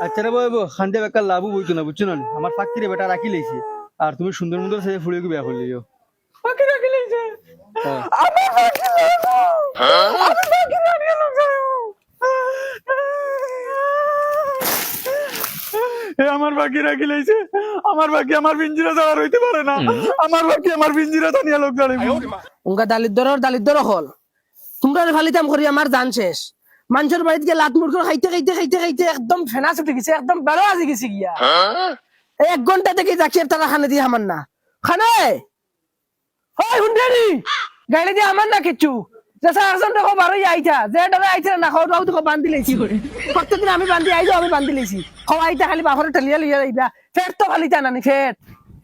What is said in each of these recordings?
আচ্ছা রে বউ খান্দে বেকার লাভও বইতো না বুঝছো না আমার ফাঁকিরে বেটা রাখি লাইছে আর তুমি সুন্দর সুন্দর সাজে ফুড়িয়ে বিয়া করলিও ফাঁকি রাখি লাইছে হ্যাঁ। আমার ফাঁকি লাগবো আমি ফাঁকি রাখি লোক আমার বাকি রাখি লাইছে আমার বাকি আমার পিঞ্জিরা যাওয়া হইতে পারে না আমার বাকি আমার পিঞ্জিরা টানিয়া লোক দাঁড়িয়ে উনকা দালিদ্দর হল তোমরা ফালিতাম করি আমার জান শেষ মানুষের বাড়িতে গিয়ে লাত মুড় করে খাইতে খাইতে খাইতে খাইতে একদম ফেনা ছুটে গেছে একদম বেড়ো আজি গেছে গিয়া এই 1 ঘন্টা থেকে যাচ্ছি তারা খানে দিয়ে আমার না খানে হয় হুন্ডারি গাইলে দিয়ে আমার না কিচ্ছু যেসা একজন দেখো বারোই আইতা যে ডরে আইতা না খাও রাও তো বান্ধি লেছি প্রত্যেকদিন আমি বান্ধি আইছো আমি বান্ধি লেছি খাও আইতা খালি বাফরে ঠেলিয়া লইয়া আইবা ফেট তো খালি তা নানি ফেট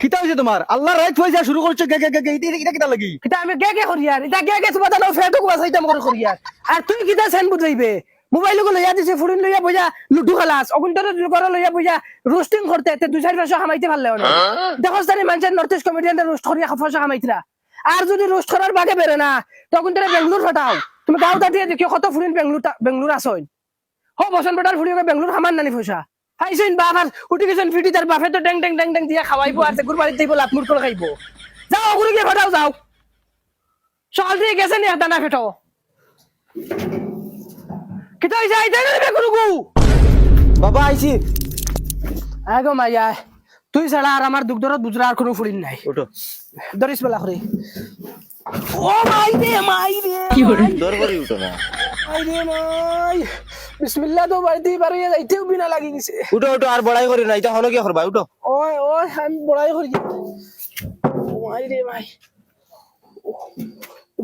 কিতা হইছে তোমার আল্লাহ রাইট পয়সা শুরু করছো গে গে গে এটা কিতা লাগি এটা আমি গে করি আর এটা গে তোমার দাও ফেটও বাসাইতাম করি আর আর তুই কিতা সেন বুঝাইবে মোবাইল গুলো লইয়া দিছে ফুরিন লইয়া বইয়া লুডু খেলাস অগুন্টর করে লইয়া বইয়া রোস্টিং করতে এতে 2-4 কামাইতে পারলে না দেখো জানি মানুষের নর্থ ইস্ট কমেডিয়ানরা রোস্ট করিয়া পয়সা কামাইতরা আর যদি রোস্ট করার বাগে বেরে না তখন তোরা বেঙ্গলোর ফাটাও তুমি গাঁও দাঁড়িয়ে দেখো কত ফুরিন বেঙ্গলোর আসইন হো বসন বেটার ফুরিয়ে বেঙ্গলোর খামান নানি পয়সা খাইছেন বাবার উঠি গেছেন ফিটি তার বাপে তো ড্যাং ড্যাং ড্যাং ড্যাং দিয়া খাওয়াইবো আর গুড় বাড়িতে যাইবো লাতমুট করে খাইবো যাও ওগুলো গিয়ে ফাটাও যাও সকাল থেকে গেছে নি দানা ফেটো কিতা হইছে আইতে না বেগুরুগু বাবা আইছি আগো মাইয়া তুই ছাড়া আর আমার দুগ্ধরত বুজরা আর কোনো ফুরিন নাই ওঠো দরিস বেলা করে ও মাই রে কি করে দর করে উঠো না মাই রে মাই বিসমিল্লাহ তো বাইতে পারে যাইতেও বিনা লাগি গেছে উঠো উঠো আর বড়াই করি না এটা হলো কি করবা উঠো ওই ওই আমি বড়াই করি মাই রে মাই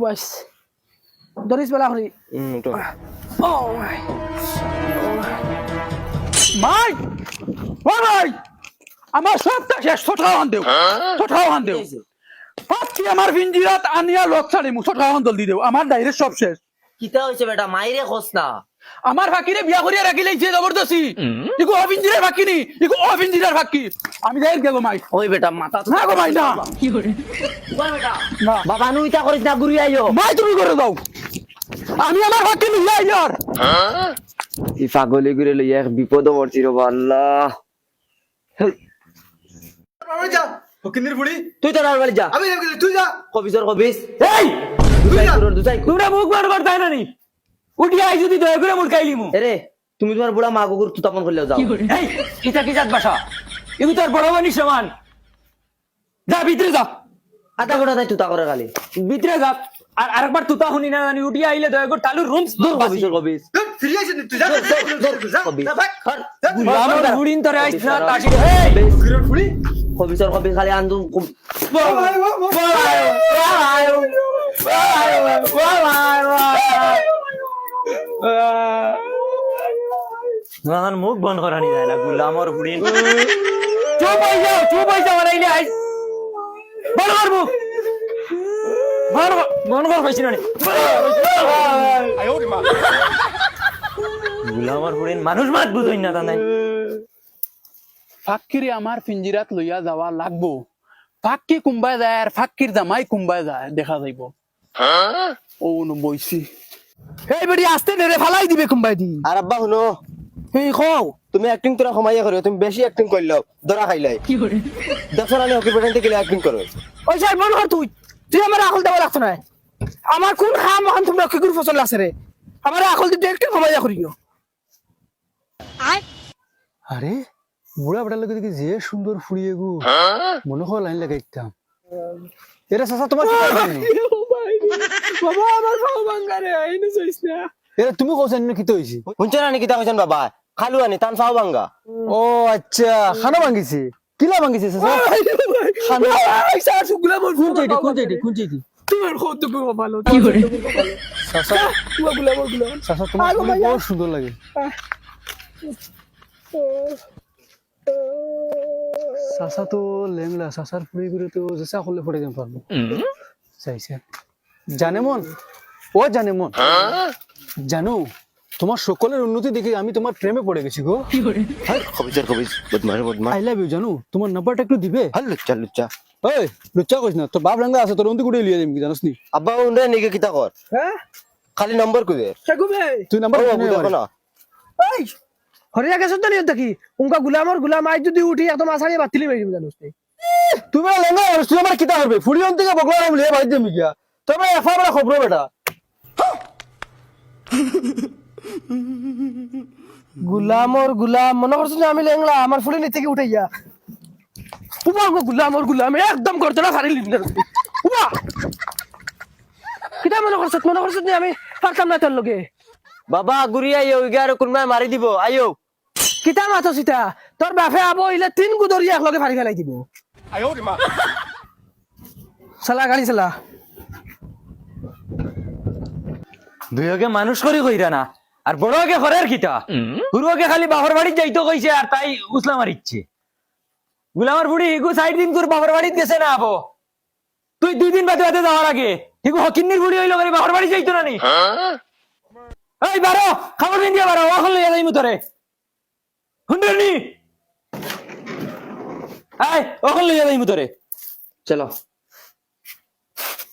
বাস দরিস বেলা করে উঠো ও মাই মাই ও ভাই আমার সবটা শেষ ছোটাও হান দেও পাচ্ছি আমার পিঞ্জিরাত আনিয়া লোক ছাড়ি মু ছোটাও হান জলদি দেও আমার ডাইরেক্ট সব শেষ কিতা হইছে বেটা মাইরে খোস না আমার ফাঁকিরে বিয়া করিয়া রাখি লাইছে জবরদস্তি ইকো অপিঞ্জিরার ফাঁকি নি ইকো অপিঞ্জিরার ফাঁকি আমি যাই গেল মাই ওই বেটা মাথা না গো মাই না ওই বেটা না বাবা নুইতা করিস না গুরি আইও মাই তুমি করে দাও আমি আমার ফাঁকি নিয়ে আইয়ার ই পাগলি গুরে লইয়া এক বিপদ পড়ছি রে আল্লাহ বাবা যা ফকিনের বুড়ি তুই তো আর বাড়ি যা আমি তুই যা কবিসর কবিস এই দুসাই তোমরা মুখ বার করতে না নি উঠি আই যদি দয়া করে মুখ খাইলিমু এরে তুমি তোমার বুড়া মা কুকুর তুতাপন করলেও যাও এই কিতা কি জাত ভাষা এগু তোর বড় মানি সমান যা ভিতরে যা আধা ঘন্টা তাই তুতা করে খালি ভিতরে যা আর আরেকবার তুতা শুনি না জানি উঠি আইলে দয়া করে তালুর রুম দূর কবিসর কবিস ফিরে আইছিস তুই যা কবিস আমার বুড়িন তোরে আইছ না তাসি এই ফকিনের বুড়ি কবিসর কবিস খালি আন্দু মুখ বন্ধ করানি যায় না গুলামর বুড়িন চুপ হয়ে যাও আইলে আই বড় বড় মুখ মন কর হইছি না গুলামর বুড়িন মানুষ মাত বুঝই না তা নাই ফাক্কিরে আমার পিঞ্জিরাত লইয়া যাওয়া লাগবো ফাক্কি কুম্বায় যায় আর ফাক্কির জামাই কুম্বায় যায় দেখা যাইব ও নো বইছি এই বেড়ি আসতে নেরে ফালাই দিবে কুম্বাই দি আর আব্বা শুনো এই খাও তুমি অ্যাক্টিং তোরা কমাইয়া করো তুমি বেশি অ্যাক্টিং করলাও ধরা খাইলাই কি করে দেখো না হকি পেটেন্টে গেলে অ্যাক্টিং করো ওই স্যার মন কর তুই তুই আমার আকল দেওয়া লাগতো না আমার কোন খাম মহান তোমরা কি করে ফসল লাগছে রে আমার আকল দিতে একটু কমাইয়া করিও আরে বুড়া বেটার লোক দেখি যে সুন্দর ফুড়িয়ে গো মনে হয় লাইন লাগাইতাম এরা চাচা তোমার কি করবেন বাবা আমার খাও ভাঙা রে আইনো যাইস না এরা তুমি কোসেন না কিতে হইছি শুনছ না নাকি তা কইছেন বাবা খালু আনি তান ফাও ভাঙ্গা ও আচ্ছা খানা ভাঙিছে কিলা ভাঙিছে চাচা খানা স্যার সুগুলা বল কোন চাইটি তোমার কত ভালো কি করে চাচা গুলা গুলা চাচা তোমার ফুল বহুত সুন্দর লাগে চাচা তো লেংলা চাচার ফুড়ি করে তো যেসা করলে ফটে যেতে পারবো চাইছে জানে মন ও জানে মন জানো তোমার সকলের উন্নতি দেখে আমি তোমার প্রেমে পড়ে গেছি গো কবিসর কবিস বদমাশ বদমাশ আই লাভ ইউ জানো তোমার নাম্বারটা একটু দিবে হাল লুচ্চা লুচ্চা ওই লুচ্চা কইস না তোর বাপ রাঙ্গা আছে তোর অন্তি কুড়ে লিয়ে যাবি জানোস নি আব্বা উন্ডে নিকে কিতা কর হ্যাঁ খালি নম্বর কই দে সাগুবে তুই নাম্বার দেখো না এই হরিয়া গেছো তো নিয়ত কি উনকা গুলাম আজ যদি উঠি একদম আসানি বাতিলি মেরে দিম জানোস তুই তুমি লেঙ্গা তুই আমার কিতা করবে ফুড়ি অন থেকে বগলা আমি লিয়ে বাইতে মিয়া তবে এফা বড় খবর বেটা গুলাম মনে করছো যে আমি লেংলা আমার ফুলি নিচে উঠে গিয়া উমা গো গুলাম একদম করতে না ফারি লিম উমা কিটা মনে করছো যে আমি পারতাম না তোর লগে বাবা ঘুরি আইও ইগার কোনবা মারি দিব আইও কিতা মাথো সিতা তোর বাপে আবো ইলে 3 গুদরিয়া এক লগে ফারি ফেলাই দিব সালা গাড়ি চালা দুইকে মানুষ করি কইরা না আর বড়কে ঘরের কিতা গুরুকে খালি বাপর বাড়িত যাইতো কইছে আর তাই উসলা মারিচ্ছে গুলামার বুড়ি ইগু সাইড দিন তোর বাপর বাড়িত গেছে না আবো তুই 2 দিন বাদে বাদে যাওয়ার আগে ইগু হকিন্নির বুড়ি হইলো করে বাপর বাড়ি যাইতো না নি এই বারো খাবার দিন দিয়া বারো ওখান লইয়া যাইমু তোরে হুন্ডনি এই ওখান লইয়া যাইমু তোরে চলো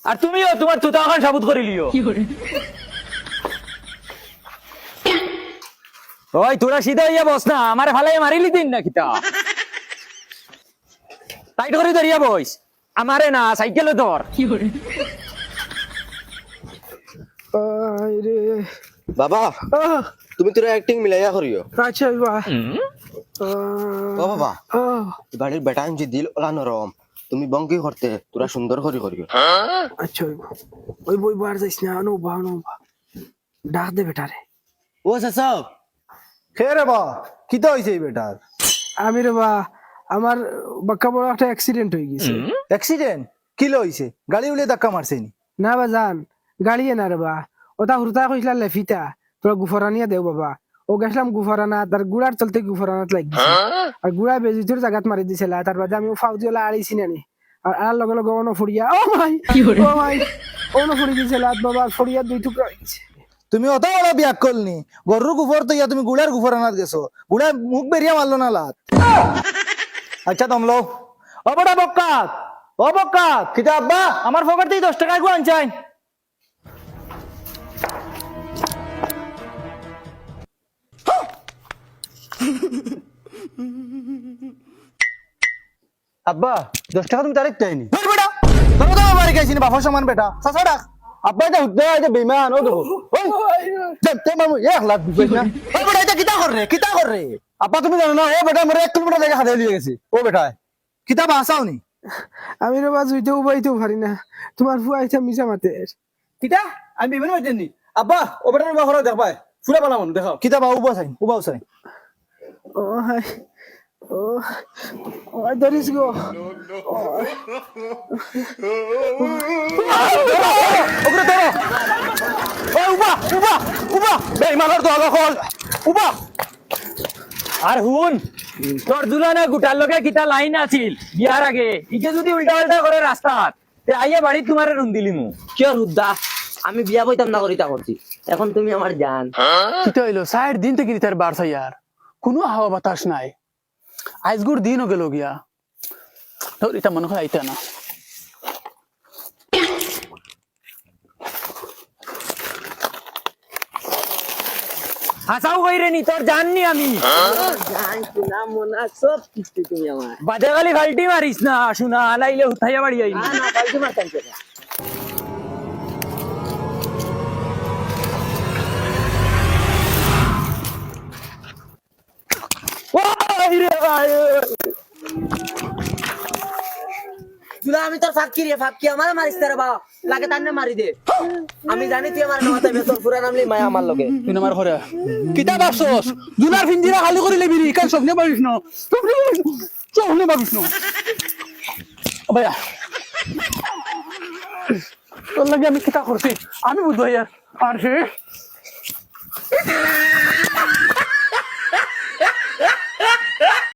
আর তুমিও তোমার তুতা এখন সাবুত করে লিও ওই তোরা সিধা হইয়া বস না আমার ফালাই মারিলি দিন না কিতা টাইট করে ধরিয়া বইস আমারে না সাইকেলে ধর রে বাবা তুমি তোরা অ্যাক্টিং মিলাইয়া করিও আচ্ছা বাবা ও বাবা গাড়ির বেটা যে দিল ওলা নরম তুমি বঙ্কি করতে তোরা সুন্দর করে করিও আচ্ছা ওই বই বার যাইস না নো বা ডাক দে বেটারে ও চাচা হে রে বা কিতা হইছে এই বেটার আমি রে বা আমার বাক্কা বড় একটা অ্যাক্সিডেন্ট হয়ে গেছে অ্যাক্সিডেন্ট কি লইছে গাড়ি উলিয়ে ধাক্কা মারছে নি না বা জান গাড়িয়ে না রে বা ওটা হুরতা কইলা লেফিতা তোরা গুফরানিয়া দেও বাবা ও গেছিলাম গুফরানা তার গুড়ার চলতে গুফরানাত লাগিছে আর গুড়া বেজিটোর জায়গাত মারি দিছিল তার বাদে আমি ফাউজিওলা আড়াইছি নানি আর আর লগে লগে অন ফুড়িয়া ও মাই অন ফুড়ি দিছিল বাবা ফুড়িয়া 2 টুকরা হইছে তুমি অত বড় বিয়াক করনি গরুর গুফর তো ইয়া তুমি গুড়ার গুফর আনাত গেছো গুড়া মুখ বেরিয়া মারলো না লাত আচ্ছা দমলো ও বড় বক্কাত কিতা আব্বা আমার পকেট থেকে 10 টাকা গু আনছাই আব্বা 10 টাকা তুমি তারিখ চাইনি বেটা তুমি তো বাড়ি গেছিস বাফর সমান বেটা সাসা ডাক আব্বা এটা উদ্দে এটা বেমান ও দেখো ওই তে মামু 1 লাখ দিবে না ও বেটা এটা কিতা কর রে আব্বা তুমি জানো না ও বেটা মোরে 1 কিলোমিটার জায়গা হাতে লিয়ে গেছে ও বেটা কিতা বাসাও নি আমি রে বা জুইতেও বাইতেও পারি না তোমার ফুয়াইছা মিছা মাতে কিতা আমি বেমান হইতেনি আব্বা ও বেটা বা ঘরে দেখ ভাই ফুলা পালা মন দেখাও কিতা বা উবা চাই ও হাই ও ও ধরিস গো ওগরে ধরো ওই উবা বেঈমানের তো আগা কল উবা আর হুন তোর দুলানা গুটার লগে কিতা লাইন আছিল বিয়ার আগে ইকে যদি উল্টা পাল্টা করে রাস্তাত তে আইয়া বাড়ি তোমারে রুন দিলিমু কিয় হুদ্দা আমি বিয়া বইতাম না করিতা করছি এখন তুমি আমার জান কিতা হইলো 60 দিন থেকে তার বাড়ছা ইয়ার কোনো হাওয়া বাতাস নাই আজগুর দিনও গেল গিয়া তোর এটা মনে হয় আইতা না হাসাও কইরে নি তোর জাননি আমি জান শোনা মনা সব কিছু তুমি আমার বাদে খালি ফাল্টি মারিস না শুনা আলাইলে উঠাইয়া বাড়ি আইলি না না পাইতে মারতাম কেন তুলা আমি তোর ফাঁকি আমার মারিস তারে বা লাগে তান্নে মারি দে আমি জানি তুই আমার নামাতে তোর পুরা নামলি মায়া আমার লগে তুই আমার ঘরে কিতা বাপসস দুনার ফিঞ্জিরা খালি করে লেবি কাল স্বপ্নে পারিস না স্বপ্নে পারিস না ভাইয়া তোর লাগে আমি কিতা করছি আমি বুঝবো ইয়ার আর সে